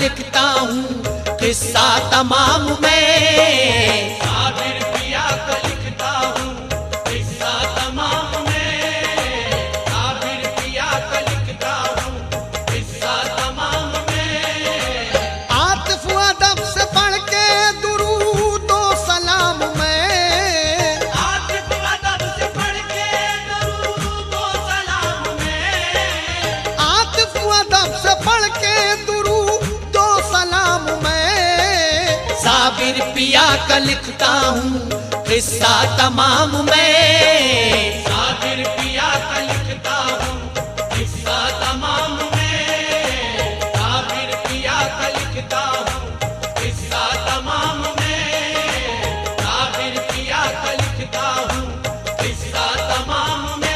लिखता हूँ किस्सा तमाम मैं। साबिर पिया का लिखता हूँ किस्सा तमाम मैं। साबिर पिया का लिखता हूँ किस्सा तमाम मैं। आतिफ अदब से पढ़ के दुरूद व सलाम मैं। आतिफ अदब से पढ़ के दुरूद व सलाम मैं। आतिफ अदब से पढ़ के दुरूद व सलाम मैं। साबिर पिया का लिखता हूँ किस्सा तमाम मैं। साबिर पिया का लिखता हूँ किस्सा तमाम मैं। साबिर पिया का लिखता हूँ किस्सा तमाम मैं। साबिर पिया का लिखता हूँ किस्सा तमाम मैं।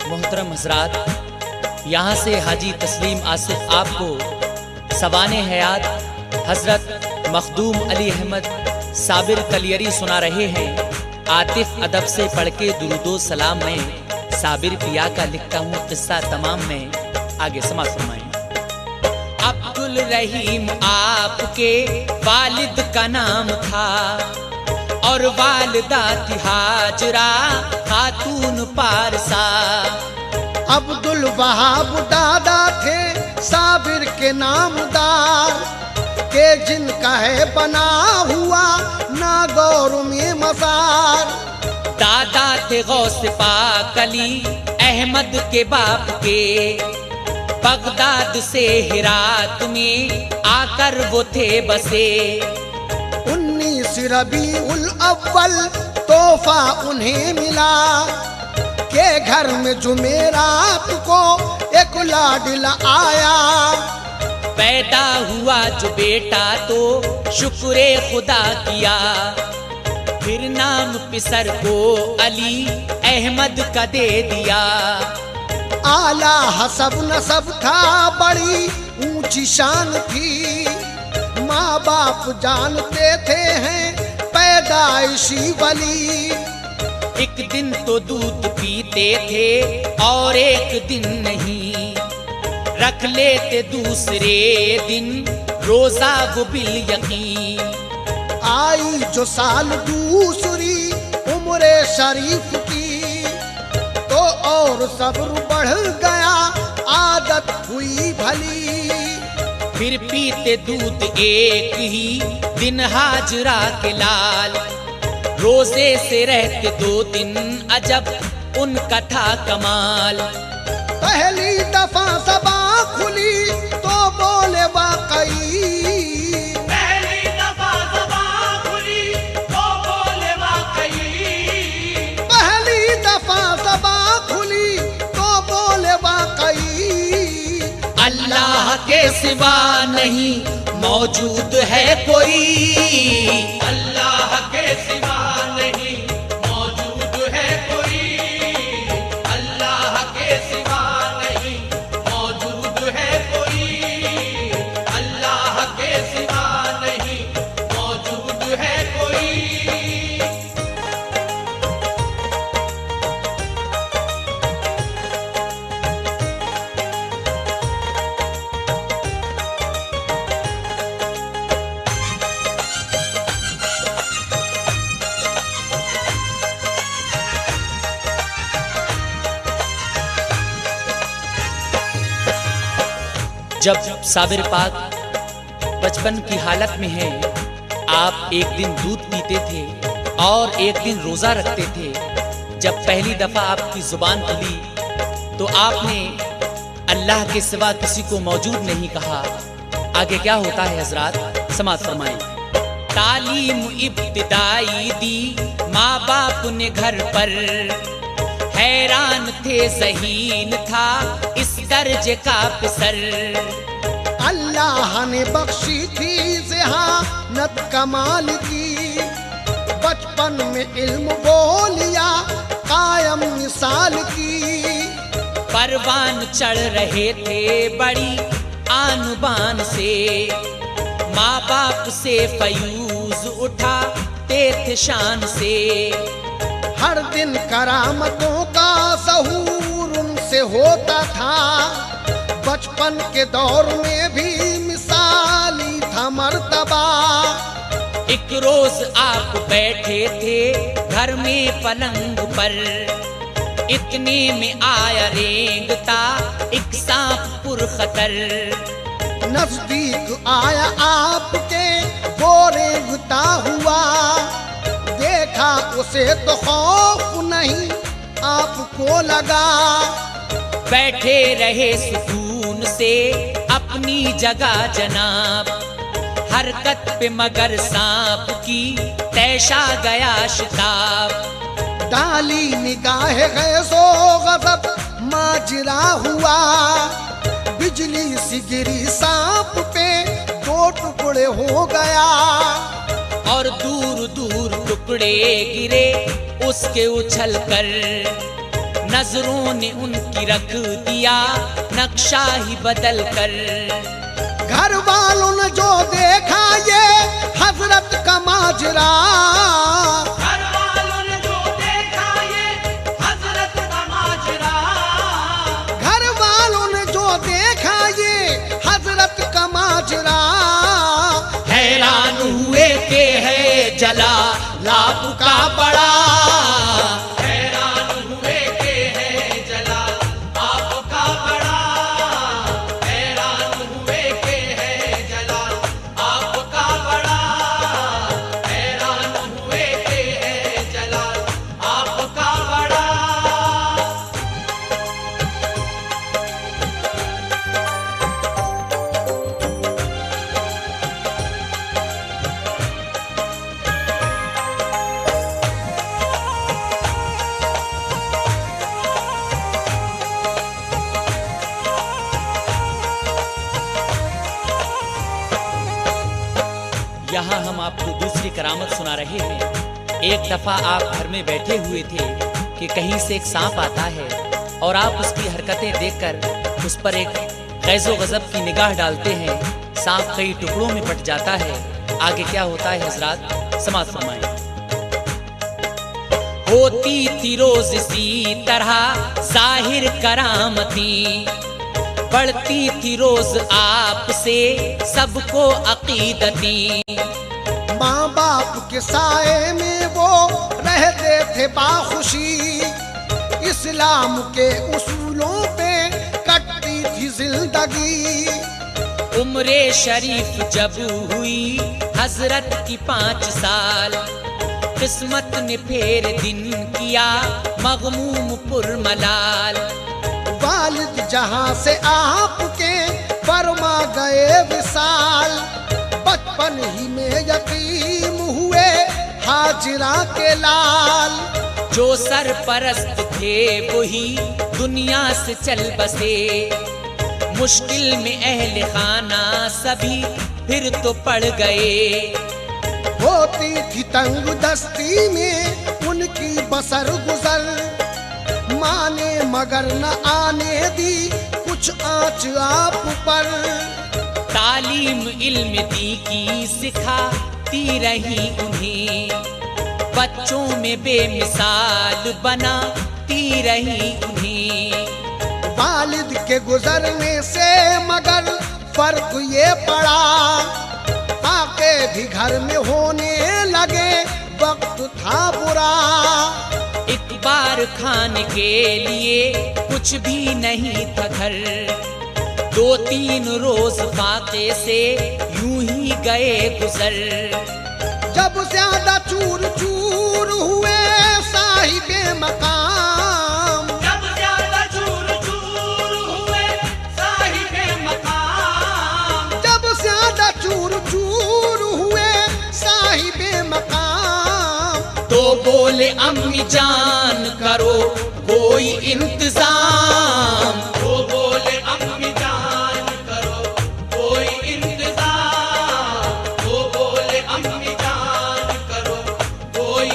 मोहतरम हजरात, यहाँ से हाजी तस्लीम आसिफ आपको सवाने हयात हजरत मखदूम अली अहमद साबिर कलियरी सुना रहे हैं। आतिफ अदब से पढ़ के दुरूदो सलाम में, साबिर पिया का लिखता हूँ किस्सा तमाम में। आगे समाज फरमाएं। अब्दुल रहीम आपके वालिद का नाम था और वालिदा थी हाजरा खातून पारसा। अब्दुल वहाब दादा थे साबिर के नामदार, के जिनका है बना हुआ नागौर में मज़ार। दादा थे गौस पाक अली अहमद के बाप के, बगदाद से हिरात में आकर वो थे बसे। 19 रबीउल अव्वल तोहफा उन्हें मिला, के घर में जुमेरात को एक लाडला आया। पैदा हुआ जो बेटा तो शुक्रे खुदा किया, फिर नाम पिसर को अली अहमद का दे दिया। आला हसब नसब था, बड़ी ऊंची शान थी, माँ बाप जानते थे हैं पैदाइशी वली। एक दिन तो दूध पीते थे और एक दिन नहीं, रख लेते दूसरे दिन रोजा वो बिल यकीन। आई जो साल दूसरी उम्र शरीफ की, तो और सब्र बढ़ गया, आदत हुई भली। फिर पीते दूध एक ही दिन हाजरा के लाल, रोजे से रहते 2 दिन, अजब उनका था कमाल। पहली दफा ज़बां खुली तो बोले वाकई, पहली दफा ज़बां खुली तो बोले वाकई। पहली दफा ज़बां खुली तो बोले वाकई। अल्लाह के सिवा नहीं मौजूद है कोई, अल्लाह के सिवा नहीं मौजूद है कोई। अल्लाह के सिवा नहीं मौजूद है कोई। अल्लाह के सिवा नहीं मौजूद है कोई। जब साबिर पाक बचपन की हालत में है, आप एक दिन दूध पीते थे और एक दिन रोजा रखते थे। जब पहली दफा आपकी जुबान खुली तो आपने अल्लाह के सिवा किसी को मौजूद नहीं कहा। आगे क्या होता है हजरात, समाज फरमाएं। तालीम इब्तिदाई दी माँ बाप ने घर पर, हैरान थे ज़हीन था इस दर्जे का पिसर। अल्लाह ने बख्शी थी ज़हानत कमाल की, बचपन बचपन में इल्म बोलिया कायम मिसाल की। परवान चढ़ रहे थे बड़ी आन बान से, माँ बाप से फयूज उठाते थे शान से। हर दिन करामतों का ज़हूर उनसे होता था, बचपन के दौर में भी मिसाली था मर्तबा। एक रोज आप बैठे थे घर में पलंग पर, इतने में आया रेंगता एक सांप पुरखतर। नजदीक आया आपके वो रेंगता हुआ, देखा उसे तो खौफ नहीं आपको लगा। बैठे रहे सुकून से अपनी जगह जनाब, हरकत पे मगर सांप की तैशा गया शिताब। डाली निगाह गैसो गजब माजरा हुआ, बिजली सी गिरी सांप पे दो टुकड़े हो गया। और दूर दूर टुकड़े गिरे उसके उछल कर, नजरों ने उनकी रख दिया नक्शा ही बदल कर। घर वालों ने जो देखा ये हजरत का माजरा, घर वालों ने जो देखा ये हजरत का माजरा, घर वालों ने जो देखा ये हजरत का माजरा। हैरान हुए के है जला लाभ का बड़ा, हैरान हुए के है जला आपका बड़ा, हैरान हुए के है जला आपका बड़ा, हैरान हुए के है जला आपका बड़ा। यहाँ हम आपको दूसरी करामत सुना रहे हैं। एक दफा आप घर में बैठे हुए थे कि कहीं से एक सांप आता है और आप उसकी हरकतें देखकर उस पर एक गैज़ो गज़ब की निगाह डालते हैं। सांप कई टुकड़ों में बट जाता है। आगे क्या होता है हजरात, समाज फरमाएं। होती थी रोज इसी तरह जाहिर करामती, बढ़ती थी रोज आपसे सबको अकीदती। माँ बाप के साए में वो रहते थे बाखुशी, इस्लाम के उसूलों पे कटती थी जिंदगी। उम्रे शरीफ जब हुई हजरत की 5 साल, किस्मत ने फेर दिन किया मगमूम पुरमलाल। वालिद जहाँ से आपके फरमा गए विसाल, बचपन ही में यतीम हुए हाजिरा के लाल। जो सरपरस्त थे वही दुनिया से चल बसे, मुश्किल में अहले खाना सभी फिर तो पड़ गए। होती थी तंग दस्ती में उनकी बसर गुजर, माने मगर न आने दी कुछ आँच आप पर। तालीम इल्म दी की सिखाती रही उन्हें, बच्चों में बेमिसाल बनाती रही उन्हें। वालिद के गुजरने से मगर फर्क ये पड़ा, आके भी घर में होने लगे वक्त था बुरा। एक बार खाने के लिए कुछ भी नहीं था घर, 2-3 रोज फाके से यूं ही गए गुजर। जब ज्यादा चूर चूर हुए साहिबे मकाम, जब ज्यादा चूर चूर हुए साहिबे मकाम, जब ज्यादा चूर चूर हुए साहिबे मकाम। तो बोले अम्मी जान करो कोई इंतजाम, वो बोले अम्मी जान करो कोई इंतजाम, वो बोले अम्मी जान करो कोई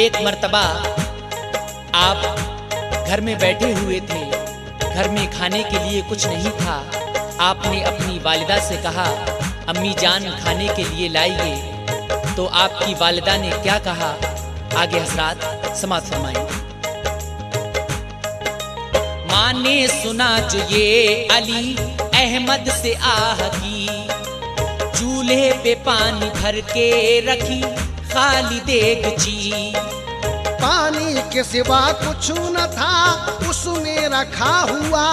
एक मर्तबा आप घर में बैठे हुए थे, घर में खाने के लिए कुछ नहीं था। आपने अपनी वालिदा से कहा, अम्मी जान खाने के लिए लाइए। तो आपकी वालिदा ने क्या कहा, आगे हजरात समाअत फरमाएं। माँ ने सुना जो ये अली अहमद से आह की, चूल्हे पे पानी भर के रखी खाली देगची। पानी के सिवा कुछ न था उसने रखा हुआ,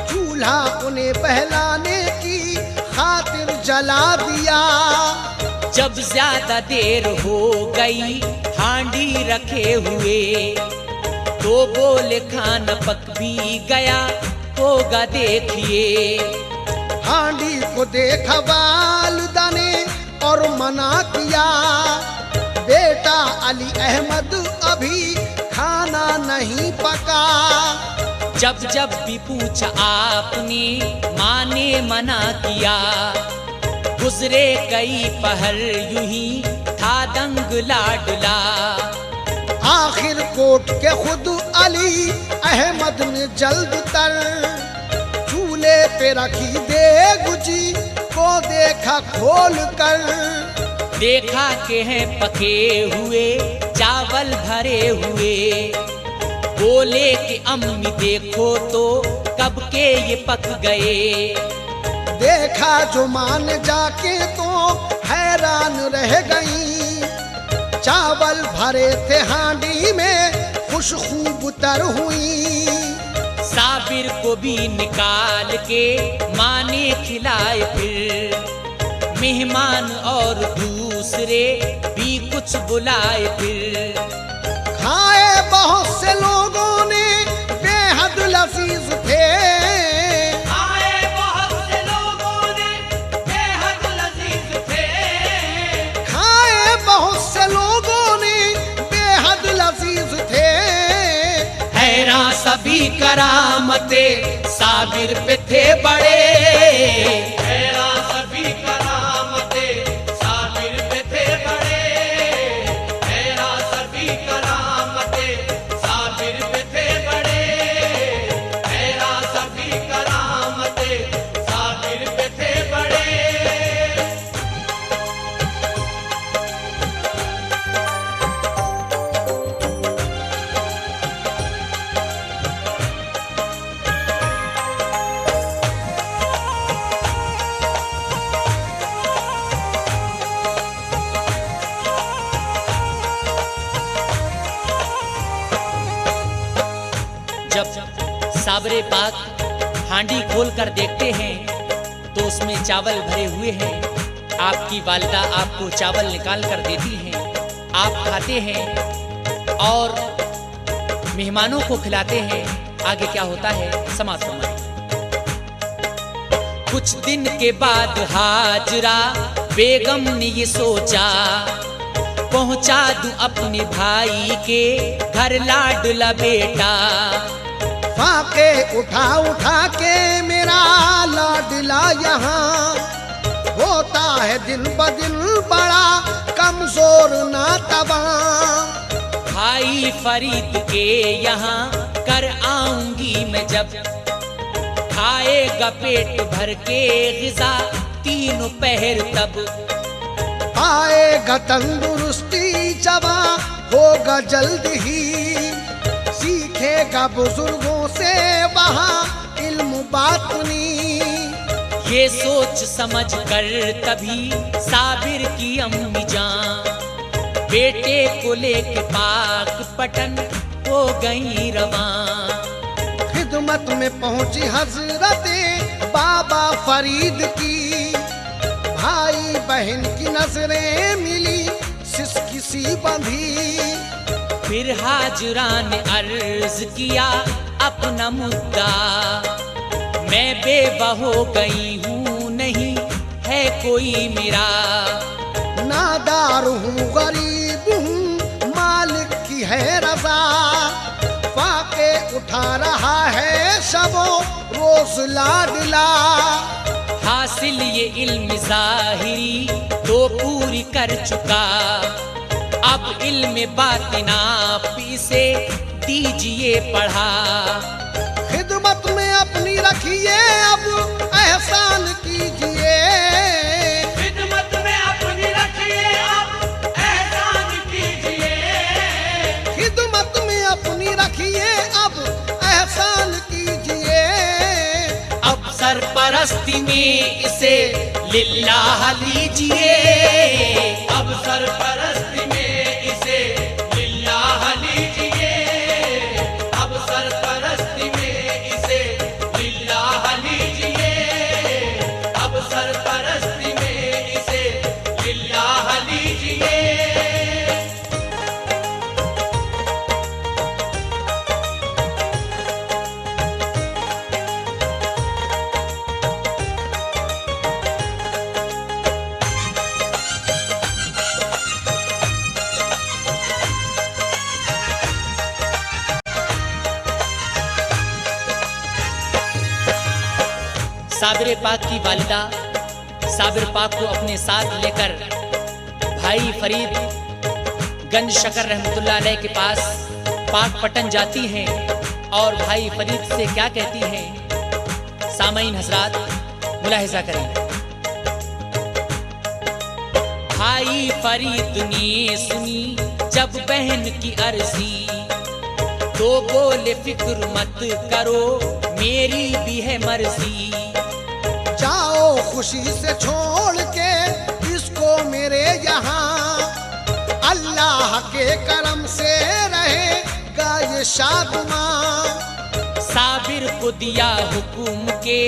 चूल्हा उन्हें बहलाने की खातिर जला दिया। जब ज्यादा देर हो गई हांडी रखे हुए, तो बोले खाना पक भी गया होगा देखिए। हांडी को देखा वालिदा ने और मना किया, बेटा अली अहमद अभी खाना नहीं पका। जब जब भी पूछा आपने माँ ने मना किया, गुजरे कई पहर यूं ही था दंग लाडला। आखिर कोट के खुद अली अहमद ने जल्द तर चूल्हे पे रखी देगची को देखा खोल कर। देखा के हैं पके हुए चावल भरे हुए, बोले कि अम्मी देखो तो कब के ये पक गए। देखा जो मान जाके तो हैरान रह गई, चावल भरे थे हांडी में खुश खूब तर हुई। साबिर को भी निकाल के माँ ने खिलाए, फिर मेहमान और दूसरे भी कुछ बुलाए। फिर खाए बहुत से लोगों ने बेहद लजीज थे, आए बहुत से लोगों ने बेहद लजीज थे। खाए बहुत से लोगों ने बेहद लजीज थे। हैरान सभी करामते साबिर पे थे बड़े, हैरान सभी करामते साबिर पे थे बड़े। हैरान सभी करामते साबिर पे थे बड़े। हैरान सभी करामते साबिर पे थे बड़े। जब साबरे पाक हांडी खोल कर देखते हैं तो उसमें चावल भरे हुए हैं। आपकी वालिदा आपको चावल निकाल कर देती हैं, आप खाते हैं और मेहमानों को खिलाते हैं। आगे क्या होता है समाअत फरमाएं। कुछ दिन के बाद हाजरा बेगम ने ये सोचा, पहुंचा दूं अपने भाई के घर लाडला बेटा। फाके उठा उठा के मेरा लाडला यहाँ होता है दिन ब दिन बड़ा कमजोर ना तबा। भाई फरीद के यहाँ कर आऊंगी मैं जब, खाएगा पेट भर के ग़िज़ा तीनों पहर तब। आएगा तंदुरुस्ती जवा होगा जल्द ही, सीखेगा बुजुर्गों से वहाँ इल्म बातनी। ये सोच समझ कर तभी साबिर की अम्मी जान बेटे को लेके पाक पटन हो गई रवां। खिदमत में पहुंची हजरत बाबा फरीद की, भाई बहन की नजरें मिली सिसकी सी बंधी। फिर हाजरा ने अर्ज किया अपना मुद्दा, मैं बेवा हो गई हूँ नहीं है कोई मेरा। नादार हूँ गरीब हूँ मालिक की है रजा, फाके उठा रहा है शबो रोज लाडला। हासिल ये इल्म ज़ाहिरी तो पूरी कर चुका, अब इल्म बातिना से दीजिए पढ़ा। खिदमत में अपनी रखिए अब एहसान कीजिए, खिदमत में अपनी रखिए अब एहसान कीजिए, खिदमत में अपनी रखिए अब एहसान कीजिए। अब सरपरस्ती में इसे लिल्लाह लीजिए, अब सरपरस्ती में इसे लिल्लाह लीजिए, अब सरपरस्ती में इसे लिल्लाह लीजिए, अब सरपरस्ती में इसे लिल्लाह लीजिए। साबिर पाक की वालिदा साबिर पाक को अपने साथ लेकर भाई फरीद गंज शकर रहमतुल्लाह अलैह के पास पाक पटन जाती हैं और भाई फरीद से क्या कहती हैं, सामईन हजरात मुलाहिजा करें। भाई फरीद ने सुनी जब बहन की अर्जी, तो बोले फिक्र मत करो मेरी भी है मर्जी। जाओ खुशी से छोड़ के इसको मेरे यहाँ, अल्लाह के करम से रहेगा ये शादमां। साबिर को दिया हुकुम के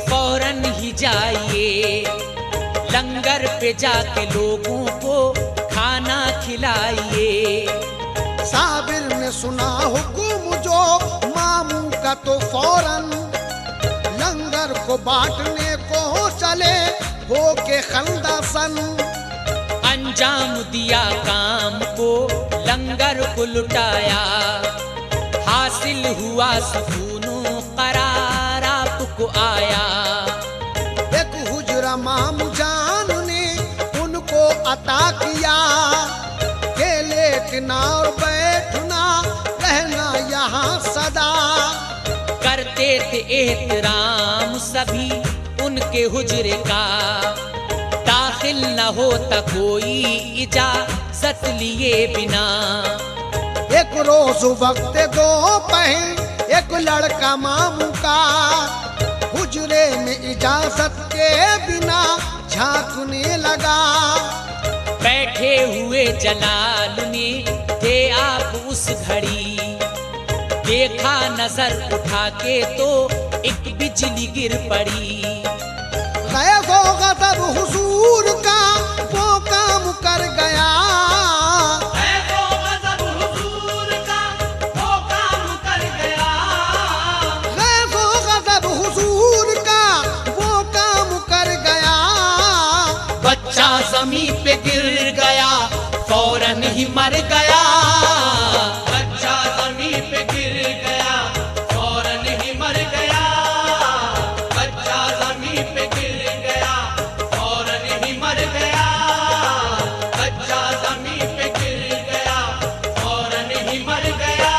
फौरन ही जाइए, लंगर पे जाके लोगों को खाना खिलाइए। साबिर ने सुना हुकुम जो मामू का तो फौरन लंगर को बांटने को चले हो के खंदासन। अंजाम दिया काम को लंगर को लुटाया, हासिल हुआ सुकूनो करार आपको आया। एक हुजरा मामू जान ने उनको अता किया, के लेटना और बैठना रहना यहाँ सदा। करते थे एहतराम सभी उनके हुजरे का, दाखिल न होता कोई इजाजत लिए बिना। एक रोज वक्त दोपहर एक लड़का मामू का, हुजरे में इजाजत के बिना झांकने लगा। बैठे हुए जलाल ने थे आप उस घड़ी, देखा नजर उठा के तो एक बिजली गिर पड़ी। गैज़ो गज़ब हुजूर का वो काम कर गया, गैज़ो गज़ब हुजूर का वो काम कर गया, गैज़ो गज़ब हुजूर का वो काम कर गया। बच्चा जमीन पे गिर गया फौरन ही मर गया, बच्चा जमीन पे गिर गया फौरन ही मर गया, बच्चा जमीन पे गिर गया फौरन ही मर गया, बच्चा जमीन पे गिर गया फौरन ही मर गया।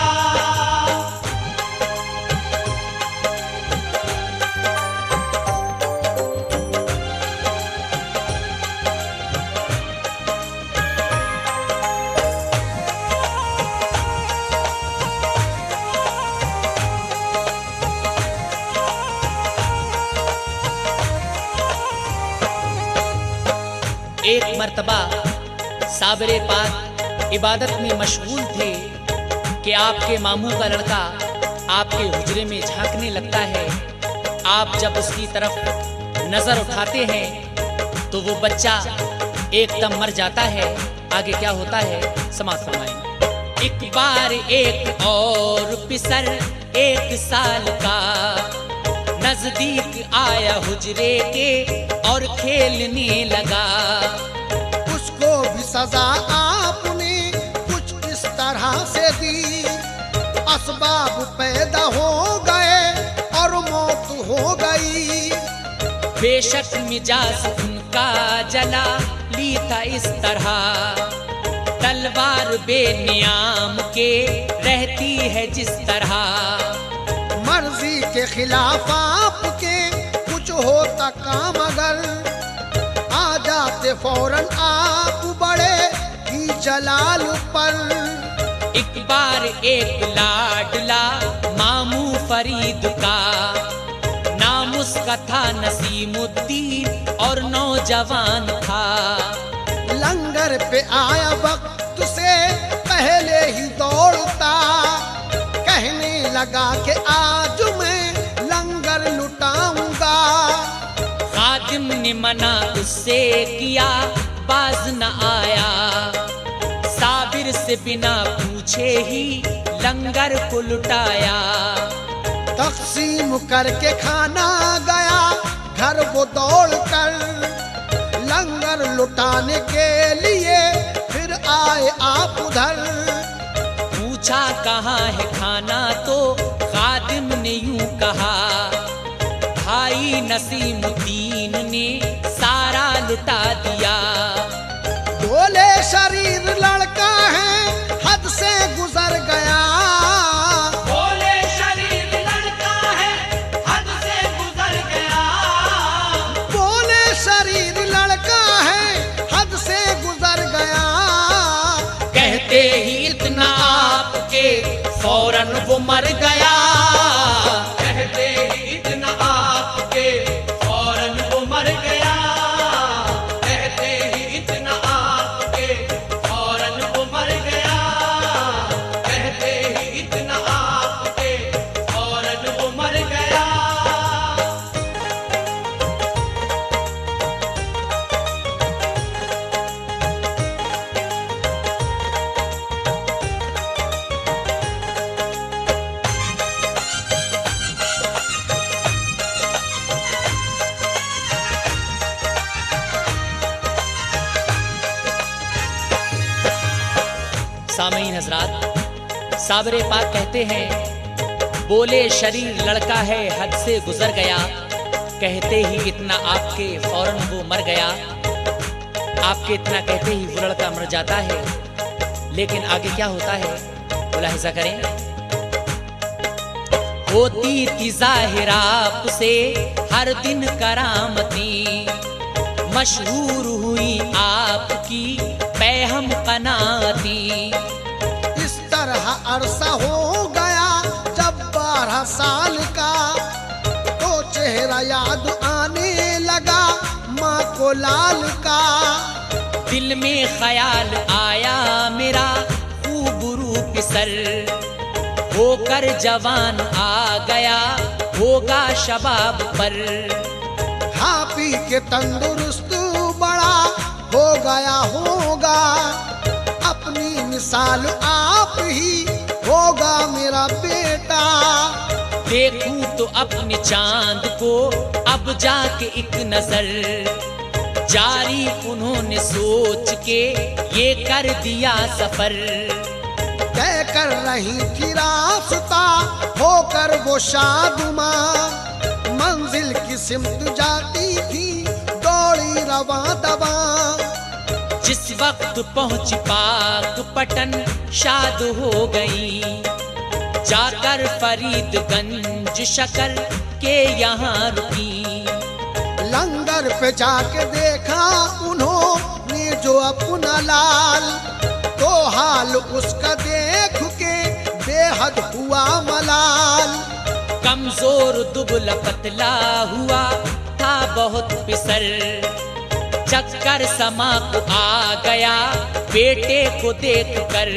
एक मर्तबा साबिर पाक इबादत में मशगूल थे कि आपके मामू का लड़का आपके हुजरे में झांकने लगता है। आप जब उसकी तरफ नजर उठाते हैं तो वो बच्चा एकदम मर जाता है। आगे क्या होता है समाज फरमाएं। एक बार एक और पिसर 1 साल का, नजदीक आया हुजरे के और खेलने लगा। उसको भी सजा आपने कुछ इस तरह से दी, असबाब पैदा हो गए और मौत हो गई। बेशक मिजाज उनका जला ली था इस तरह, तलवार बेनियाम के रहती है जिस तरह, मर्जी के खिलाफ आपके कुछ होता काम अगर, आ जाते फौरन आप बड़े ही जलाल पर। एक बार एक लाडला मामू फरीद का, नाम उसका था नसीमुद्दीन और नौजवान था। लंगर पे आया वक्त से पहले ही दौड़ता, कहने लगा कि आज मैं लंगर लुटाऊंगा। खादिम ने मना उससे किया, बाज न आया। साबिर से बिना पूछे ही लंगर को लुटाया। तकसीम करके खाना गया घर वो दौड़ कर, लंगर लुटाने के लिए फिर आए आप उधर। पूछा कहाँ है खाना तो खादिम ने यूं कहा, भाई नसीमुद्दीन ने सारा लुटा दिया। बोले शरीर लड़का है हद से गुजर गया, बोले शरीर लड़का है हद से गुजर गया, बोले शरीर लड़का है हद से गुजर गया। कहते ही इतना आपके फौरन वो मर गया। कहते ही इतना आपके फौरन वो मर गया, कहते ही इतना आपके फौरन वो मर गया, कहते ही इतना आपके फौरन वो मर गया। सामीन हजरात, साबरे पाक कहते हैं, बोले शरीर लड़का है हद से गुजर गया, कहते ही इतना आपके फौरन वो मर गया। आपके इतना कहते ही वो लड़का मर जाता है। लेकिन आगे क्या होता है मुलाहिजा करें। होती थी जाहिर आपसे हर दिन करामती, मशहूर हुई आपकी पैहम कनाती। इस तरह अरसा हो गया जब 12 साल का, तो चेहरा याद आने लगा माँ को लाल का। दिल में ख्याल आया मेरा खूब रूप सर, होकर जवान आ गया होगा शबाब पर। खा पी के तंदुरुस्त बड़ा हो गया होगा, अपनी मिसाल आप ही होगा मेरा बेटा। देखूं तो अपने चांद को अब जाके एक नजर, जारी उन्होंने सोच के ये कर दिया सफर। तय कर रही थी रास्ता होकर वो शादुमा, मंजिल की सिमत जाती थी दौड़ी रवा दवा। जिस वक्त पहुंची पाक पटन शाद हो गई, जाकर फरीदगंज शकर के यहाँ रुकी। लंगर पे जाके देखा उन्होंने जो अपना लाल, तो हाल उसका देख के बेहद हुआ मलाल। कमजोर दुबला पतला हुआ था बहुत पिसर, चक्कर समा को आ गया बेटे को देख कर।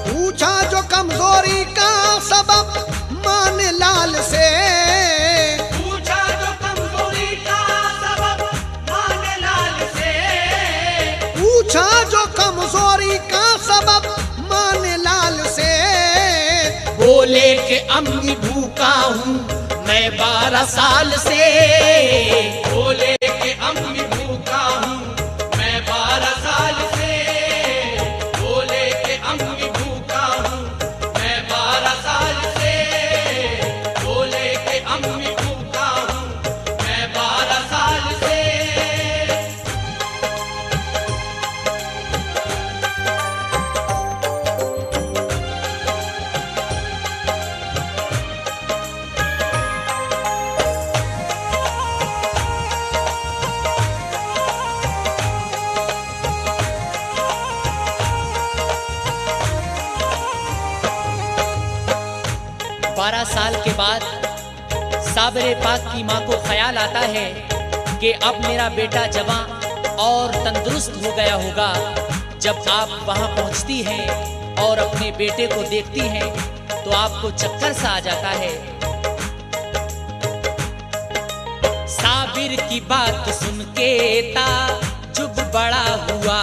पूछा जो कमजोरी का सबब माने लाल से, पूछा जो कमजोरी का सबब माने लाल से, पूछा जो कमजोरी का सबब माने लाल से। बोले के अम्मी भूखा हूँ मैं 12 साल से। बोले कि अम्मी भूखा हूँ मैं 12 साल से, बोले कि अम्मी भूखा हूँ मैं 12 साल से, बोले कि अम्मी भूखा हूँ मैं 12 साल से। साल के बाद साबिर पाक की माँ को ख्याल आता है कि अब मेरा बेटा जवान और तंदुरुस्त हो गया होगा। जब आप वहाँ पहुँचती हैं और अपने बेटे को देखती हैं तो आपको चक्कर सा आ जाता है। साबिर की बात सुन के ताजुब बड़ा हुआ,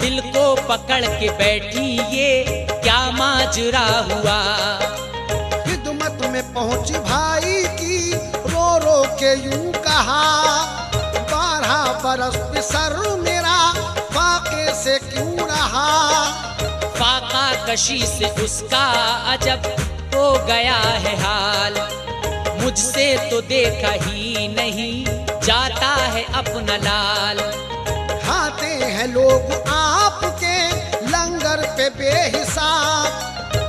दिल को पकड़ के बैठी ये क्या माजरा हुआ। खिदमत में पहुंची भाई की, रो रो के यूं कहा, 12 बरस पे सर मेरा फाके से क्यों रहा। फाका कशी से उसका अजब हो गया है हाल, मुझसे तो देखा ही नहीं जाता है अपना लाल। खाते हैं लोग आपके लंगर पे बेहिसाब,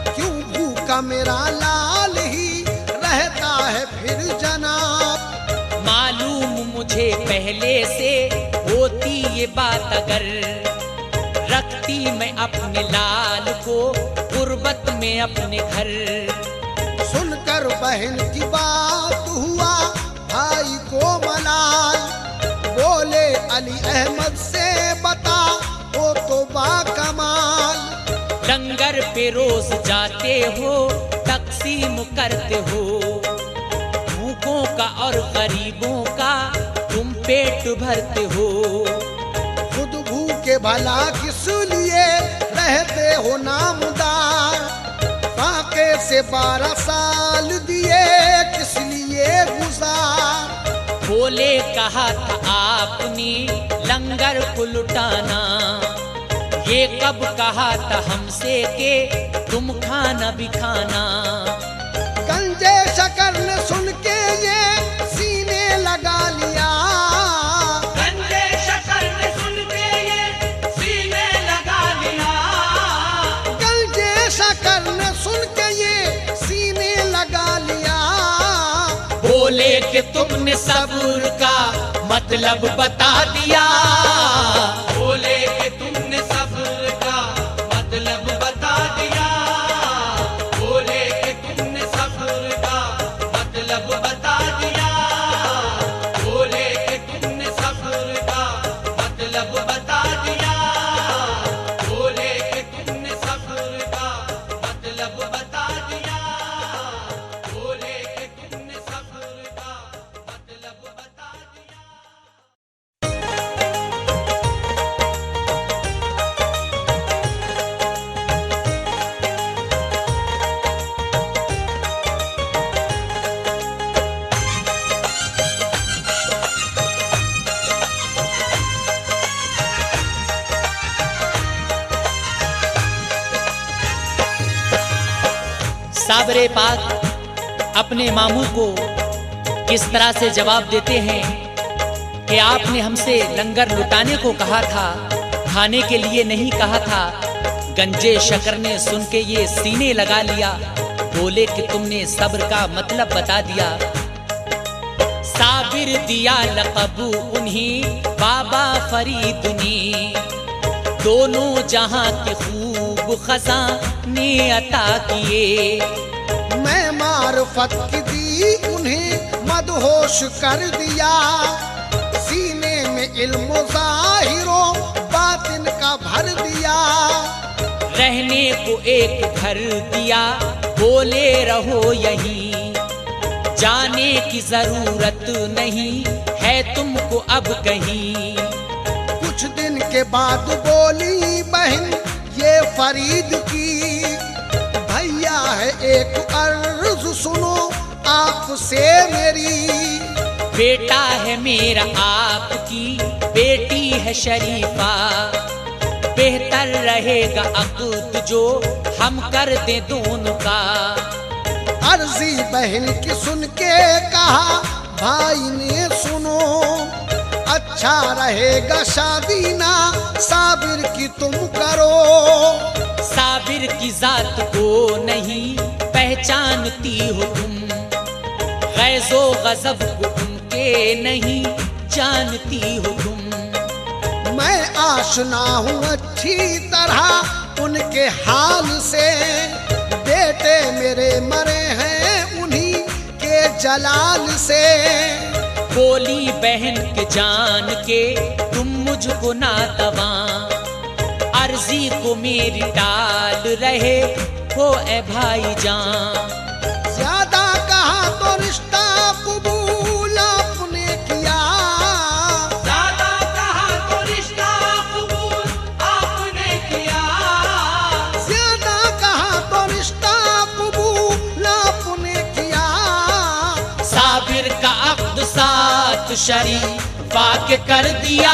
क्यों भूखा मेरा लाल ही रहता है फिर जनाब। मालूम मुझे पहले से होती ये बात अगर, रखती मैं अपने लाल को गुर्बत में अपने घर। सुनकर बहन की बात हुआ भाई को मलाल, बोले अली अहमद से बता वो तो बाकमाल। लंगर पे रोज जाते हो तकसीम करते हो, भूखों का और गरीबों का तुम पेट भरते हो। खुद भूखे भला किस लिए रहते हो नामदार, फाके से 12 साल दिए किस लिए गुजार। बोले कहा था आपने लंगर को लुटाना, ये कब कहा था हमसे के तुम खाना भी खाना। गंजे शकर ने सुन के ये सीने लगा लिया, गंजे शकर ने सुन के ये सीने लगा लिया। गंजे शकर ने सुन के ये सीने लगा लिया। बोले कि तुमने सब्र का मतलब बता दिया, बोले कि तुमने सब्र का मतलब बता दिया। बोले कि तुमने सब्र का मतलब बता दिया। बोले कि तुमने सब्र का मतलब बता दिया। बोले कि तुमने सब्र का मतलब बता दिया। बोले कि तुमने सब्र का मतलब बता दिया। साबिर पाक अपने मामू को किस तरह से जवाब देते हैं कि आपने हमसे लंगर लुटाने को कहा था, खाने के लिए नहीं कहा था। गंजे शकर ने सुन के ये सीने लगा लिया, बोले कि तुमने सब्र का मतलब बता दिया। साबिर दिया लक़ब उन्हीं बाबा फरीद ने, दोनों जहां के खूब खजाने अता किए। मैं मार्फत की दी उन्हें मदहोश कर दिया, सीने में इल्म ज़ाहिरो बातिन का भर दिया। रहने को एक घर दिया, बोले रहो यहीं, जाने की जरूरत नहीं है तुमको अब कहीं। कुछ दिन के बाद बोली बहन ये फरीद की, भैया है एक अर्ज सुनो आपसे मेरी। बेटा है मेरा आपकी बेटी है शरीफा, बेहतर रहेगा अक़द जो हम कर दे दोनों का। अर्जी बहन की सुन के कहा भाई ने सुनो, अच्छा रहेगा शादी ना साबिर की तुम करो। साबिर की जात को नहीं पहचानती हो तुम, गैज़ो गज़ब को उनके नहीं जानती हो तुम। मैं आशना हूँ अच्छी तरह उनके हाल से, बेटे मेरे मरे हैं जलाल से। बोली बहन के जान के तुम मुझको नातवा, अर्जी को मेरी टाल रहे हो ए भाईजान। ज्यादा कहा तो रिश्ता कबूल आपने किया, ज्यादा कहा तो रिश्ता कबूल आपने किया, ज्यादा कहा तो रिश्ता कबूल आपने किया। साबिर का अब्द साथ शरीफा के कर दिया,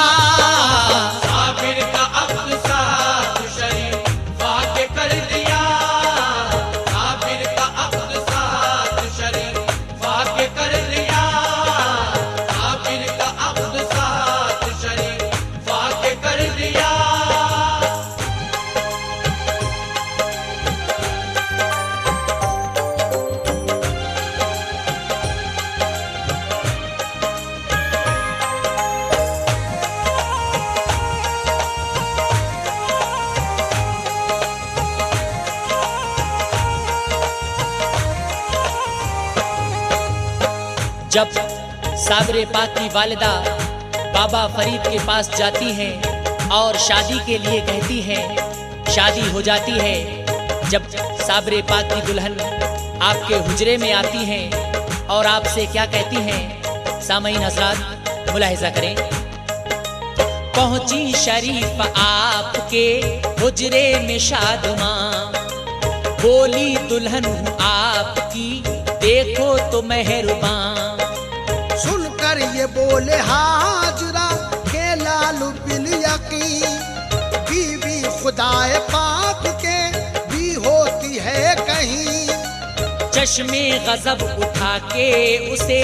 साबिर का अब्द साथ शरीफा के कर दिया, साबिर का अब्द साथ शरीफा के कर दिया, साबिर का अब्द साथ शरीफा के कर दिया। जब साबिर पाक की वालिदा बाबा फरीद के पास जाती हैं और शादी के लिए कहती हैं, शादी हो जाती है। जब साबिर पाक की दुल्हन आपके हुजरे में आती हैं और आपसे क्या कहती हैं, सामईन हज़रात मुलाहिज़ा करें। पहुंची शरीफ आपके हुजरे में शादमां, बोली दुल्हन हूँ आपकी देखो तो मेहरबान। सुनकर ये बोले हाजरा के लालू बिल यकीन, बीवी खुदाए पाक के भी होती है कहीं। चश्मे गजब उठा के उसे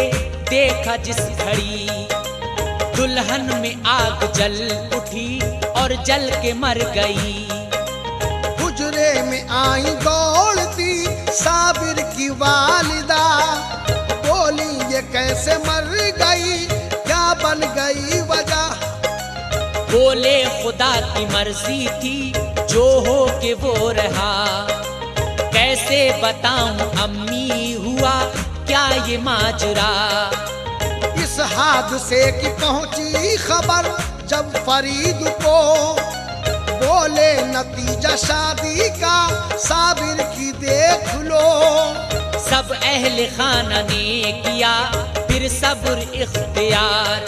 देखा जिस घड़ी, दुल्हन में आग जल उठी और जल के मर गई। हुजरे में आई दौड़ती साबिर की वालिदा, बोली ये कैसे मर गई, क्या बन गई वजह। बोले खुदा की मर्जी थी जो हो के वो रहा, कैसे बताऊं अम्मी हुआ क्या ये माजरा। इस हादसे की पहुंची खबर जब फरीद को, बोले नतीजा शादी का साबिर की देख लो। सब अहले खाना ने किया फिर सब्र इख्तियार,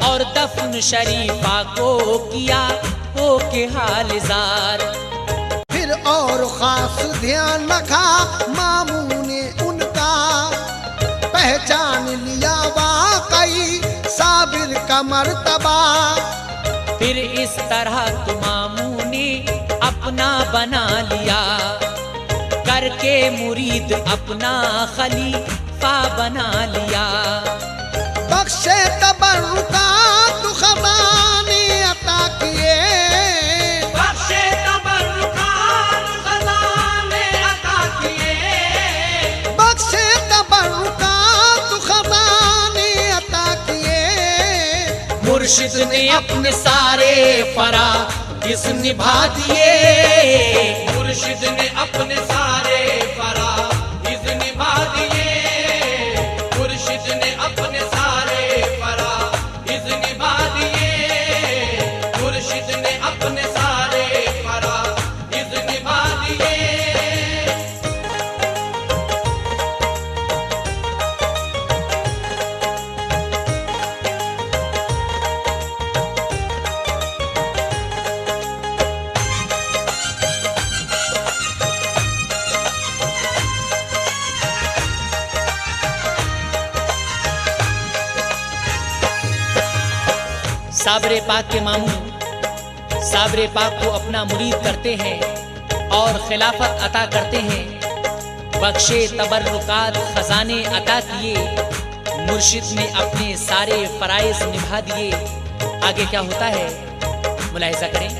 और दफन शरीफा को किया हो के हालजार। फिर और खास ध्यान रखा मामू ने उनका, पहचान लिया वाकई साबिर का मर्तबा। फिर इस तरह तो मामू ने अपना बना लिया, करके मुरीद अपना खलीफा बना लिया। बख्शे तबर्रुकात खजाने अता किए, बख्शे तबर्रुकात खजाने अता किए, बख्शे तबर्रुकात खजाने अता किए। मुर्शिद ने अपने सारे फराइज़ निभा दिए, मुर्शिद ने अपने सारे फराइज़ निभा दिए, मुर्शिद ने अपने सारे फराइज़ निभा दिए, मुर्शिद ने अपने सारे फराइज़ निभा दिए। साबिर पाक के मामू साबिर पाक को अपना मुरीद करते हैं और खिलाफत अता करते हैं। बख्शे तबर्रुकात खजाने अता किए, मुर्शिद ने अपने सारे फराइज़ निभा दिए। आगे क्या होता है मुलाहिज़ा करें।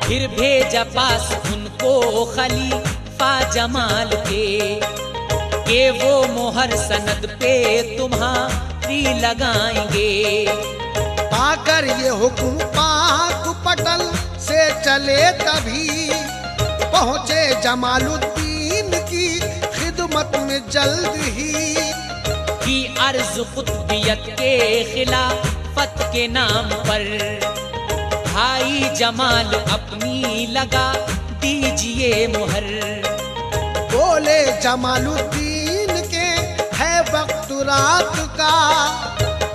फिर भेजा पास उनको खलीफा जमाल के वो मोहर सनद पे तुम्हारी लगाएंगे। पाकर ये हुक्म पाक पटल से चले तभी, पहुँचे जमालुद्दीन की खिदमत वक्त में जल्द ही की अर्ज कुतबियत के खिलाफत के नाम पर। भाई जमाल अपनी लगा दीजिए मुहर। बोले जमालुद्दीन के है वक्त रात का,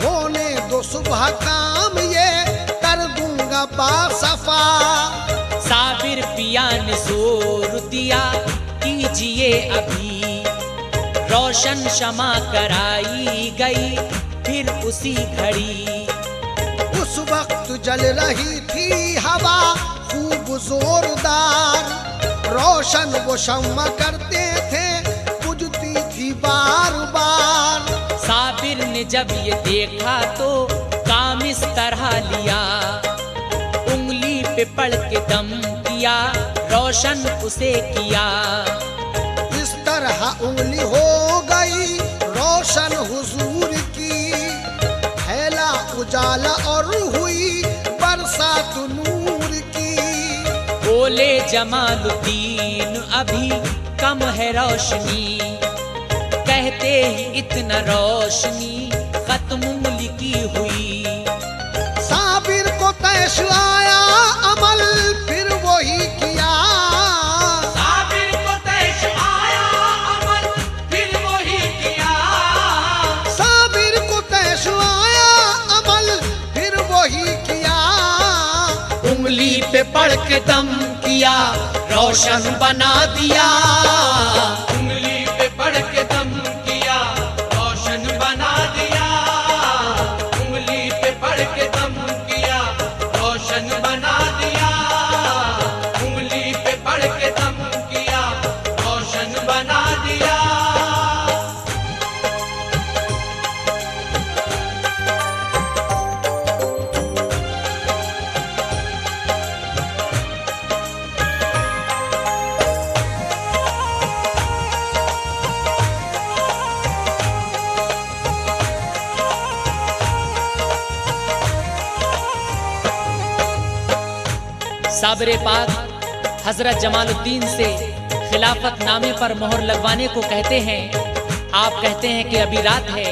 होने दो सुबह काम ये कर दूंगा बासफा। साबिर पिया ने जोर दिया कीजिए अभी, रोशन शमा कराई गई फिर उसी घड़ी। उस वक्त जल रही थी हवा खूब जोरदार, रोशन वो शम्मा करते थे बुझती थी बार बार। साबिर ने जब ये देखा तो काम इस तरह लिया, उंगली पे पड़ के दम किया, रोशन उसे किया। इस तरह उंगली हो गई रोशन हुजूर की, फैला उजाला और हुई बरसात नूर की। बोले जमालुद्दीन अभी कम है रोशनी, कहते ही इतना रोशनी खत्म उंगली की हुई। साबिर को तैश आया अमल फिर वही किया, साबिर को तैश आया अमल फिर वही किया। साबिर को तैश आया अमल फिर वही किया। उंगली पे पड़ के दम किया, रोशन बना दिया। उंगली पे पड़ के दम किया, रोशन बना दिया। उंगली पे पड़ के दम किया, रोशन बना दिया। उंगली पे पड़ के दम किया, रोशन बना दिया। साबिर पाक हजरत जमालुद्दीन से खिलाफत नामे पर मोहर लगवाने को कहते हैं। आप कहते हैं कि अभी रात है,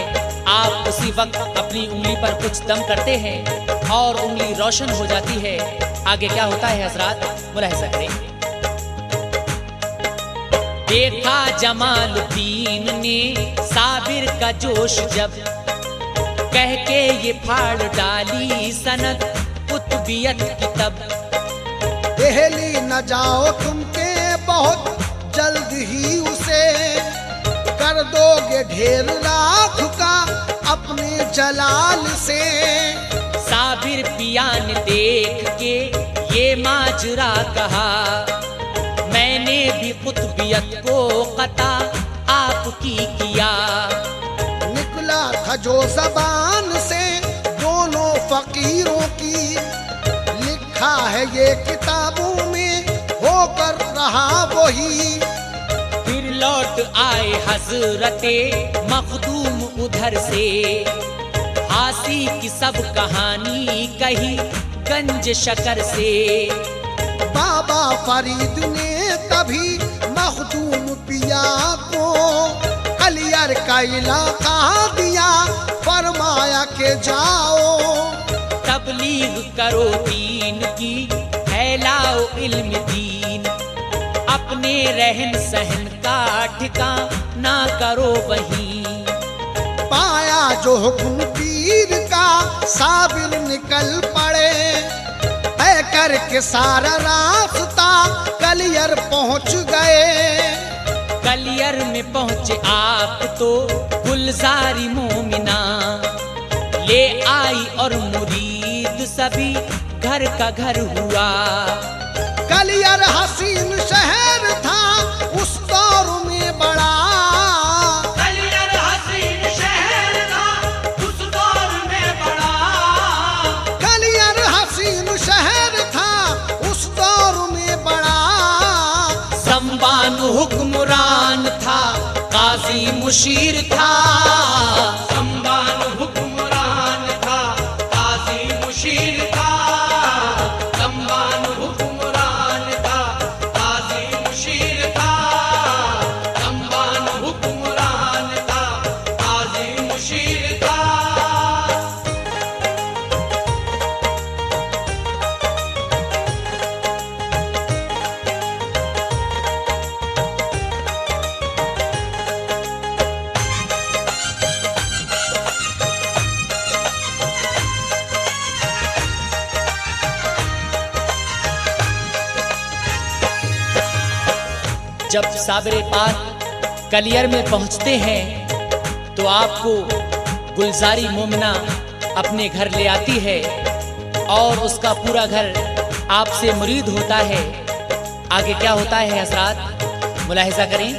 आप उसी वक्त अपनी उंगली पर कुछ दम करते हैं और उंगली रोशन हो जाती है। आगे क्या होता है हजरात, मुलाहिजा करें। देखा जमालुद्दीन ने साबिर का जोश जब, कह के ये फाड़ डाली सनद कुतबियत की तब। दिल्ली न जाओ तुमके बहुत जल्द ही उसे, कर दोगे ढेर लाख का अपने जलाल से। साबिर पिया ने देख के ये माजरा कहा, मैंने भी कुतबियत को कता आपकी किया। निकला था जो जबान से दोनों फकीरों की, लिखा है ये किताबों में होकर रहा वही। फिर लौट आए हजरते मखदूम उधर से, हासी की सब कहानी कही गंज शकर से। बाबा फरीद ने तभी मखदूम पिया को कलियर का इलाका दिया, फरमाया के जाओ तबलीग करो दीन की, फैलाओ इल्म दीन, अपने रहन सहन का ठिकाना करो वहीं। पाया जो हुक्म पीर का साबिर निकल पड़े, तय करके सारा रास्ता कलियर पहुंच गए। कलियर में पहुंचे आप तो गुलजारी मोमिना ले आई और मुरीद सभी घर का घर हुआ। कलियर हसीन शहर था उस दौर में बड़ा, कलियर हसीन शहर था उस दौर में बड़ा। कलियर हसीन शहर था उस दौर में बड़ा। संबान हुक्मरान था, काजी मुशीर था। संबान हुक्मरान था, काजी मुशीर था। संबान हुक्मरान था, काजी मुशीर था। संबान हुक्म जब साबिर पाक कलियर में पहुंचते हैं तो आपको गुलजारी मोमिना अपने घर ले आती है और उसका पूरा घर आपसे मुरीद होता है। आगे क्या होता है हजरात, मुलाहिजा करें।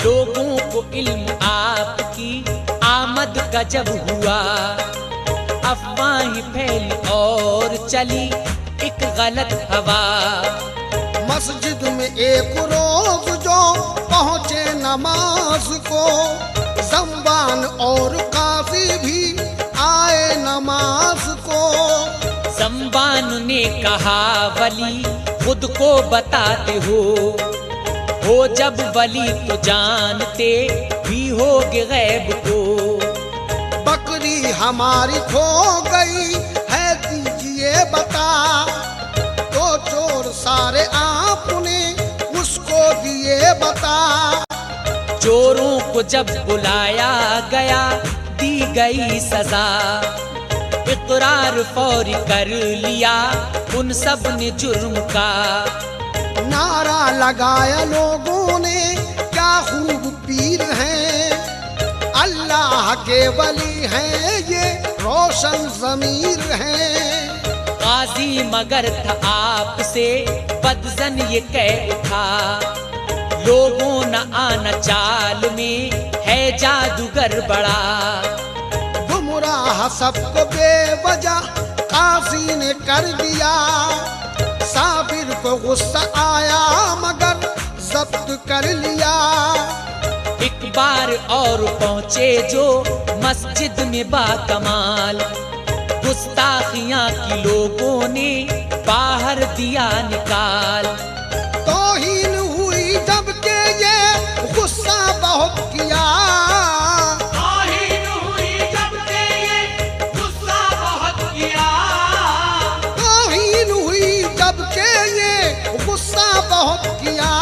लोगों को इल्म आपकी आमद का जब हुआ, अफवाहें फैली और चली एक गलत हवा। मस्जिद में एक रोज जो पहुँचे नमाज को, ज़म्बान और काजी भी आए नमाज को। ज़म्बान ने कहा वली खुद को बताते हो जब वली तो जानते भी होगे गैब को। बकरी हमारी खो गई है दीजिए बता, तो चोर सारे आपने उसको दिए बता। चोरों को जब बुलाया गया दी गई सजा, इकरार फौरी कर लिया उन सब ने जुर्म का। नारा लगाया लोगों ने क्या खूब पीर हैं, अल्लाह के वली हैं ये रोशन ज़मीर हैं। काजी मगर था आपसे बदजन ये कह उठा, लोगों न आना चाल में है जादूगर बड़ा। गुमराह सबको बेवजह काजी ने कर दिया, साबिर को गुस्सा आया मगर जब्त कर लिया। एक बार और पहुँचे जो मस्जिद में बाकमाल, गुस्ताखियाँ की लोगों ने बाहर दिया निकाल। तौहीन हुई जबकि ये गुस्सा बहुत किया, तौहीन हुई जबकि ये गुस्सा बहुत किया। तौहीन हुई जबकि ये गुस्सा बहुत किया।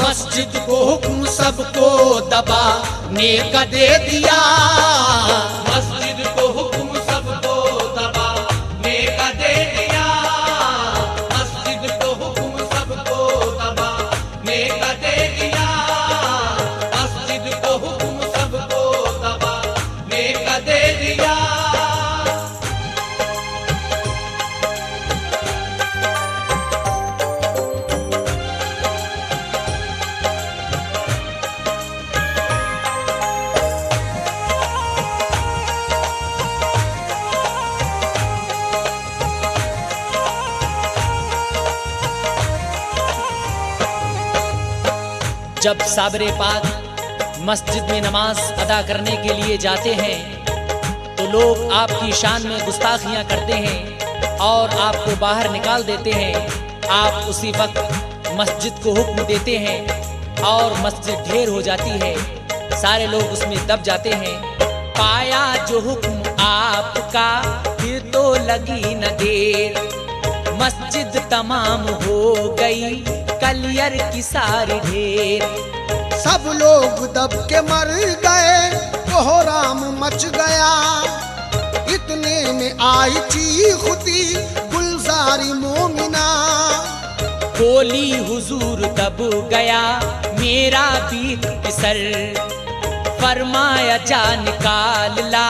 मस्जिद को हुक्म सबको दबाने का दे दिया, मस्जिद को हुक्म सबको दबाने का दे दिया, मस्जिद को हुक्म सबको दबाने का दे दिया, मस्जिद को हुक्म सबको दबाने का दे दिया। जब साबिर पाक मस्जिद में नमाज अदा करने के लिए जाते हैं तो लोग आपकी शान में गुस्ताखियां करते हैं और आपको बाहर निकाल देते हैं। आप उसी वक्त मस्जिद को हुक्म देते हैं और मस्जिद ढेर हो जाती है, सारे लोग उसमें दब जाते हैं। पाया जो हुक्म आपका फिर तो लगी न देर, मस्जिद तमाम हो गई कलियर की सारी ढेर। सब लोग दब के मर गए, कोहराम मच गया। इतने में आई चीखती गुलजारी मोमिना, बोली हुजूर दब गया मेरा भी सर, फरमाया जा निकाल ला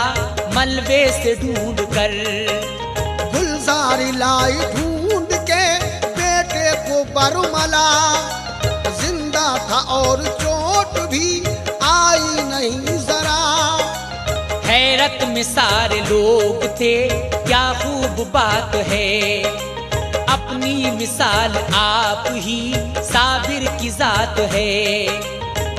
मलबे से ढूंढ कर। गुलजारी लाई ढूंढ के बेटे को बरमला, जिंदा था और चोट भी आई नहीं जरा। हैरत में सारे लोग थे क्या खूब बात है, अपनी मिसाल आप ही साबिर की जात है।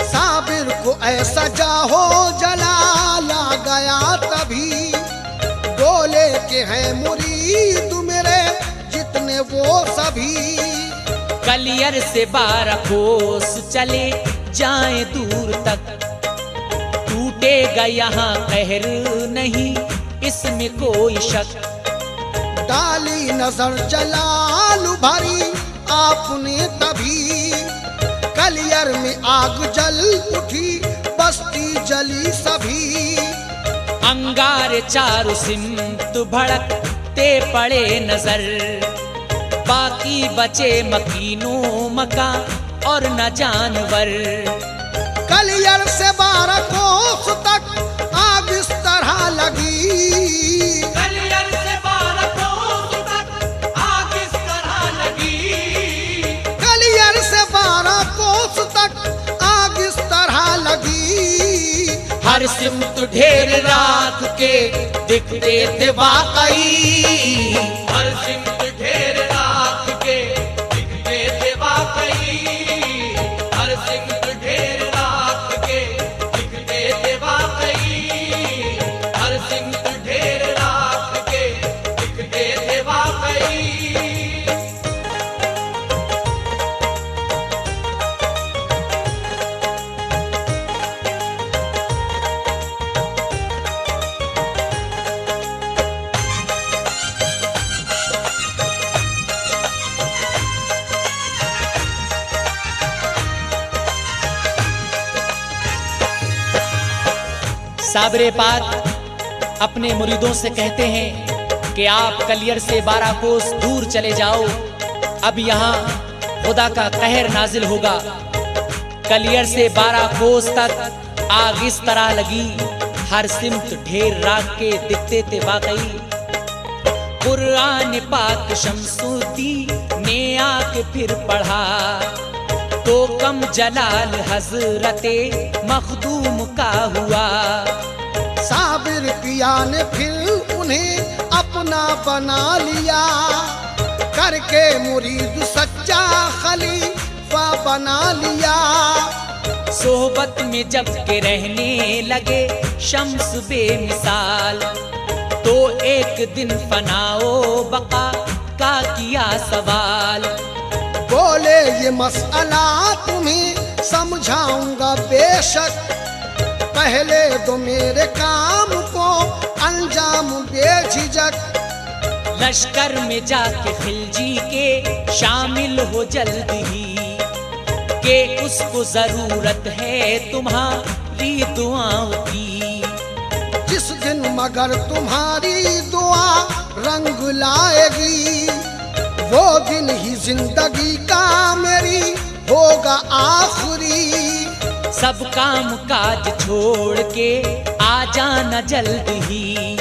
साबिर को ऐसा जाहो जलाला गया तभी, बोले के हैं मुरीद मेरे जितने वो सभी। कलियर से 12 कोस चले जाएं दूर तक, टूटेगा यहाँ कहर नहीं इसमें कोई शक। डाली नजर जलाल भरी आपने तभी, कलियर में आग जल उठी बस्ती जली सभी। अंगारे चारों सिमत भड़कते पड़े नजर, बाकी बचे मकीनो मका और न जानवर। कलियर से 12 कोस तक आग इस तरह लगी, कलियर से 12 कोस तक आग इस तरह लगी, कलियर से 12 कोस तक आग इस तरह लगी। हर सिमत ढेर राख के दिखते थे वाकई, हर सिमत ढेर राख के दिखते थे वाकई, हर सिमत ढेर राख के दिखते थे वाकई, हर सिमत ढेर राख के दिखते थे वाकई। साबरे पाक अपने मुरीदों से कहते हैं कि आप कलियर से 12 कोस दूर चले जाओ, अब यहाँ खुदा का कहर नाजिल होगा। कलियर से 12 कोस तक आग इस तरह लगी, हर सिमत ढेर राख के दिखते थे वाकई। कुरान पाक शमसुद्दी ने आके फिर पढ़ा तो कम जलाल हजरते मखदूम का हुआ। साबिर पिया ने फिर उन्हें अपना बना लिया, करके मुरीद सच्चा खलीफा बना लिया। सोहबत में जब के रहने लगे शम्स बेमिसाल, तो एक दिन फनाओ बका का किया सवाल। बोले ये मसला तुम्हें समझाऊंगा बेशक, पहले दो मेरे काम को अंजाम बेझिझक। लश्कर में जाके खिलजी के शामिल हो जल्द ही, के उसको जरूरत है तुम्हारी दुआओं की। जिस दिन मगर तुम्हारी दुआ रंग लाएगी, वो दिन ही जिंदगी का मेरी होगा आखिरी। सब काम काज छोड़ के आ जाना जल्द ही,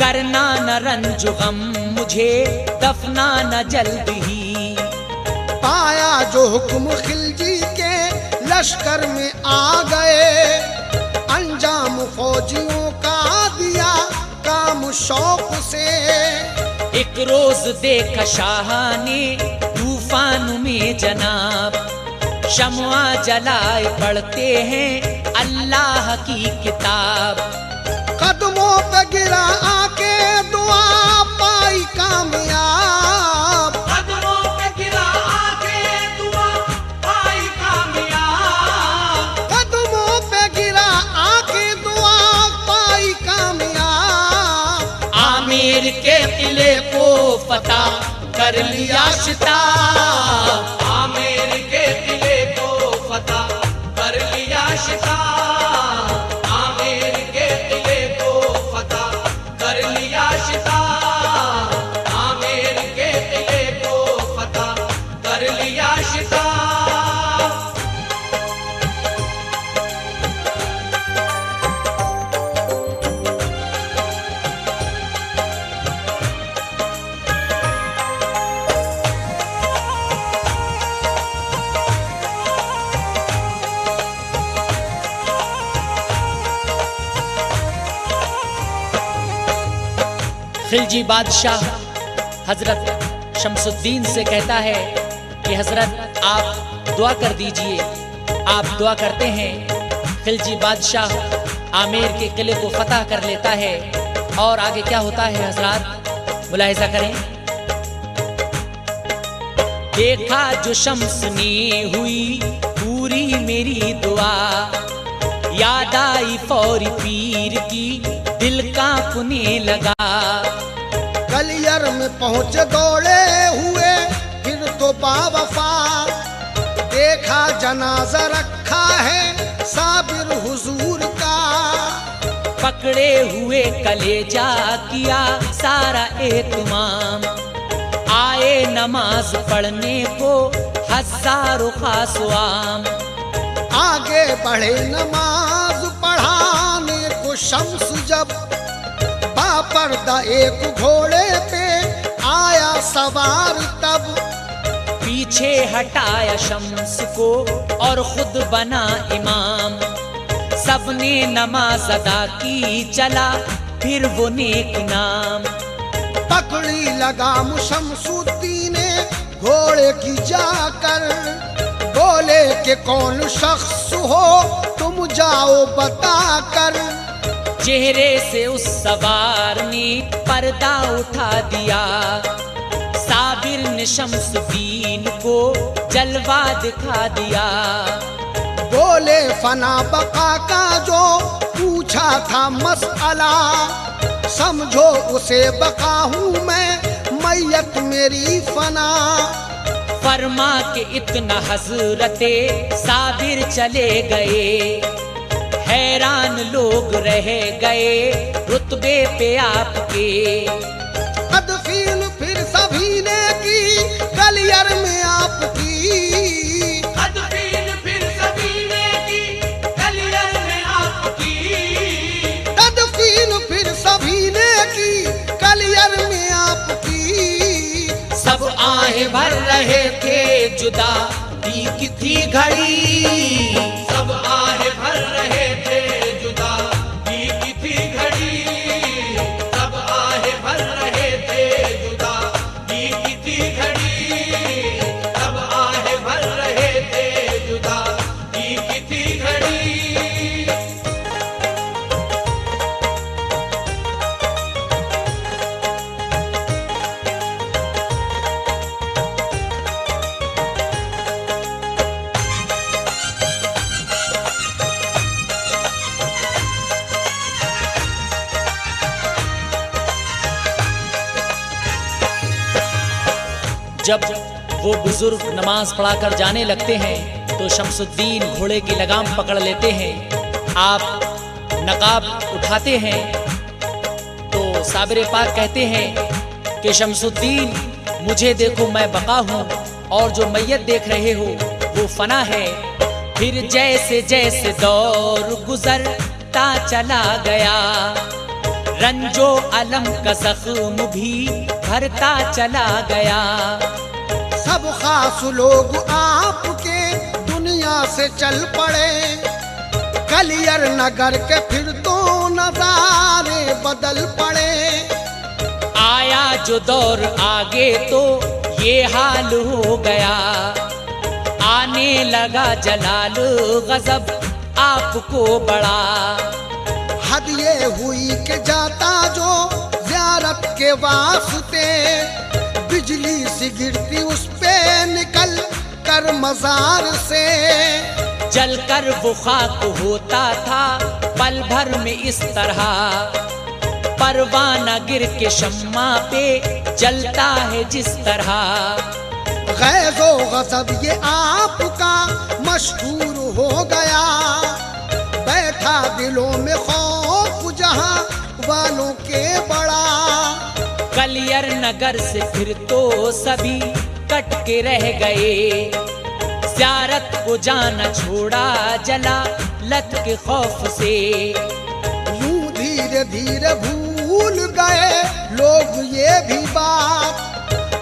करना न रंज गम मुझे दफना न जल्द ही। पाया जो हुक्म खिलजी के लश्कर में आ गए, अंजाम फौजियों का दिया काम शौक से। एक रोज देखा शाह ने तूफान में जनाब, शम्आ जलाए पढ़ते हैं अल्लाह की किताब। कदमों पे गिरा आके दुआ पाई कामयाब, कदमों पे गिरा आके दुआ पाई कामयाब, कदमों पे गिरा आके दुआ पाई कामयाब। आमिर के किले को फतह कर लिया शिताब, आमेर के किले को फतह कर लिया शिताब, आमेर के किले को फतह कर लिया शिताब, आमेर के किले को फतह कर लिया शिताब। खिलजी बादशाह हजरत शमसुद्दीन से कहता है कि हजरत आप दुआ कर दीजिए। आप दुआ करते हैं, खिलजी बादशाह आमेर के किले को फतह कर लेता है। और आगे क्या होता है हजरत, मुलाहिजा करें। देखा जो शम्स ने हुई पूरी मेरी दुआ, याद आई फौरी पीर की दिल कांपने लगा। कलियर में पहुंचे दौड़े हुए फिर तो बावफा, देखा जनाजा रखा है साबिर हुजूर का। पकड़े हुए कलेजा किया सारा एहतमाम, आए नमाज पढ़ने को हजारों खासवाम। आगे बढ़े नमाज पढ़ाने को शम्स जब, बापर्दा एक घोड़े पे आया सवार तब। पीछे हटाया शम्स को और खुद बना इमाम। सबने नमाज अदा की, चला फिर वो नेक नाम। पकड़ी लगाम शमसुद्दीन ने घोड़े की जाकर, बोले कि कौन शख्स हो तुम जाओ बताकर। चेहरे से उस सवार ने पर्दा उठा दिया, साबिर ने शमसुद्दीन को जलवा दिखा दिया। बोले फना बका का जो पूछा था मसला, समझो उसे बका हूँ मैं, मैयत मेरी फना। फरमा के इतना हजरते साबिर चले गए, हैरान लोग रह गए रुतबे पे आपके। तदफीन फिर सभी ने की कलियर में आपकी, तदफीन फिर सभी ने की कलियर में आपकी। तदफीन फिर सभी ने की कलियर में आपकी। सब आहें भर रहे थे जुदा की थी घड़ी, सब आहें भर रहे थे जुदा की थी घड़ी। सब आहें भर रहे थे जुदा की थी घड़ी। सब आहें भर रहे थे जुदा की थी घड़ी। जब वो बुजुर्ग नमाज पढ़ाकर जाने लगते हैं तो शमसुद्दीन घोड़े की लगाम पकड़ लेते हैं। आप नकाब उठाते हैं तो साबिर पाक कहते हैं कि शमसुद्दीन मुझे देखो मैं बका हूँ और जो मैयत देख रहे हो वो फना है। फिर जैसे जैसे दौर गुजरता चला गया, रंजो अलम का जख्म भी भरता चला गया। सब खास लोग आपके दुनिया से चल पड़े, कलियर नगर के फिर तो नजारे बदल पड़े। आया जो दौर आगे तो ये हाल हो गया, आने लगा जलाल गजब आपको बड़ा। हद ये हुई कि जाता जो ज़ियारत के वास्ते, बिजली सी गिरती उस पे निकल कर मजार से। जलकर वो खाक होता था पल भर में इस तरह, परवाना गिर के शम्मा पे जलता है जिस तरह। गैज़ो गज़ब ये आपका मशहूर हो गया, बैठा दिलों में खौफ जहां वालों के बड़ा। कलियर नगर से फिर तो सभी कट के रह गए, ज़ियारत को जाना छोड़ा जला लत के खौफ से। यूं धीरे धीरे भूल गए लोग ये भी बात,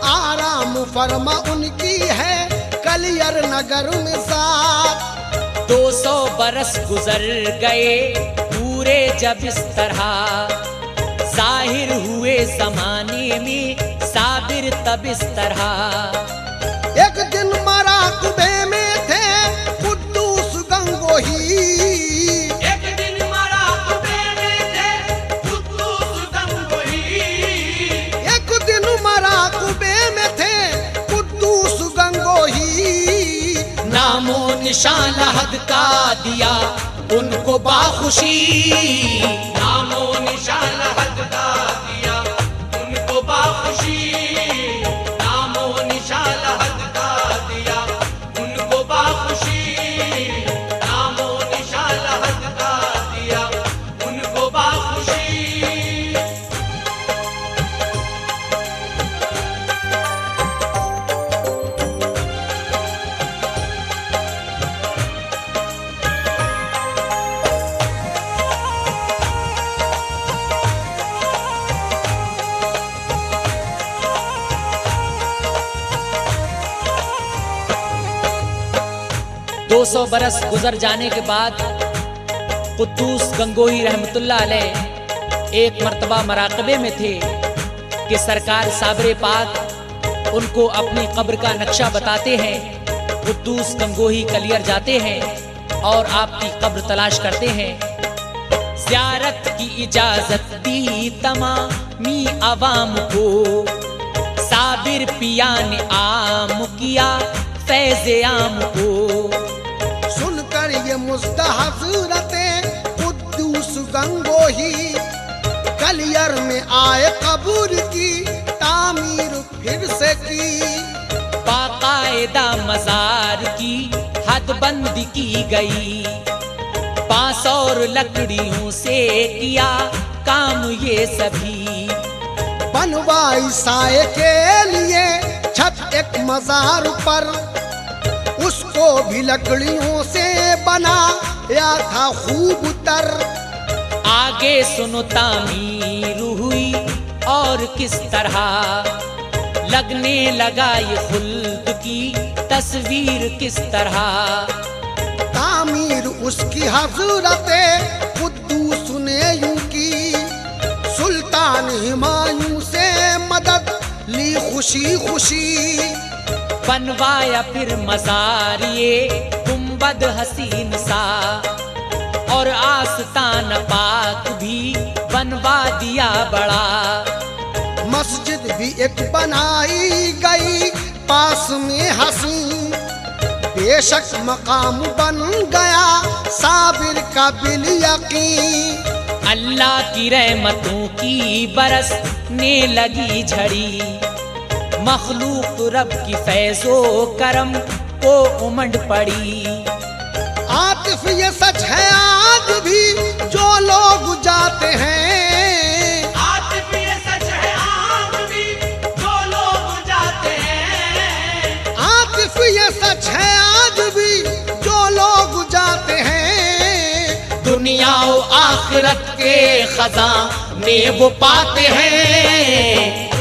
आराम फरमा उनकी है कलियर नगर में साथ। 200 बरस गुजर गए पूरे जब इस तरह, जाहिर हुए जमाने में साबिर तब इस तरह। एक दिन मराकबे में थे कुद्दूस गंगोही, एक दिन मराकबे में थे कुद्दूस गंगोही। एक दिन मराकबे में थे कुद्दूस गंगोही। नामो निशान लहद का दिया उनको बाखुशी, नामो निशान हद का दिया उनको बाखुशी। नामो निशान हद का दिया उनको बाखुशी। नामो निशान हद का दिया उनको बाखुशी। 200 बरस गुजर जाने के बाद कुद्दूस गंगोही रहमतुल्लाह अलैह एक मर्तबा मराकबे में थे कि सरकार साबरे पाक उनको अपनी कब्र का नक्शा बताते हैं। कुद्दूस गंगोही कलियर जाते हैं और आपकी कब्र तलाश करते हैं। ज़ियारत की इजाजत दी तमामी अवाम को, साबिर पिया ने आम किया फैज़ आम को। सुनकर ये मुज्द हज़रते कुद्दूस गंगोही, कलियर में आए कब्र की तामीर फिर से की। बाकायदा मज़ार की हदबंदी की गई, बांस और लकड़ियों से किया काम ये सभी। बनवाई साए के लिए छत एक मज़ार पर, उसको भी लकड़ियों से बनाया था खूब तर। आगे सुनो तामीर हुई और किस तरह, लगने लगा ये खुल्द की तस्वीर किस तरह। तामीर उसकी हज़रते कुद्दूस ने यूं की, सुल्तान हुमायूं से मदद ली खुशी खुशी। बनवाया फिर मज़ार ये गुंबद हसीन सा, और आस्तान पाक भी बनवा दिया बड़ा। मस्जिद भी एक बनाई गई पास में हसीन, बेशक मकाम बन गया साबिर का बिल यकीन। अल्लाह की रहमतों की बरसने लगी झड़ी, मखलूक रब की फैज़ो करम को उमड़ पड़ी। आतिफ ये सच है आज भी जो लोग जाते हैं, आतिफ ये सच है आज भी जो लोग जाते हैं। आतिफ ये सच है आज भी जो लोग जाते हैं। दुनिया और आखिरत के खजाने वो पाते हैं।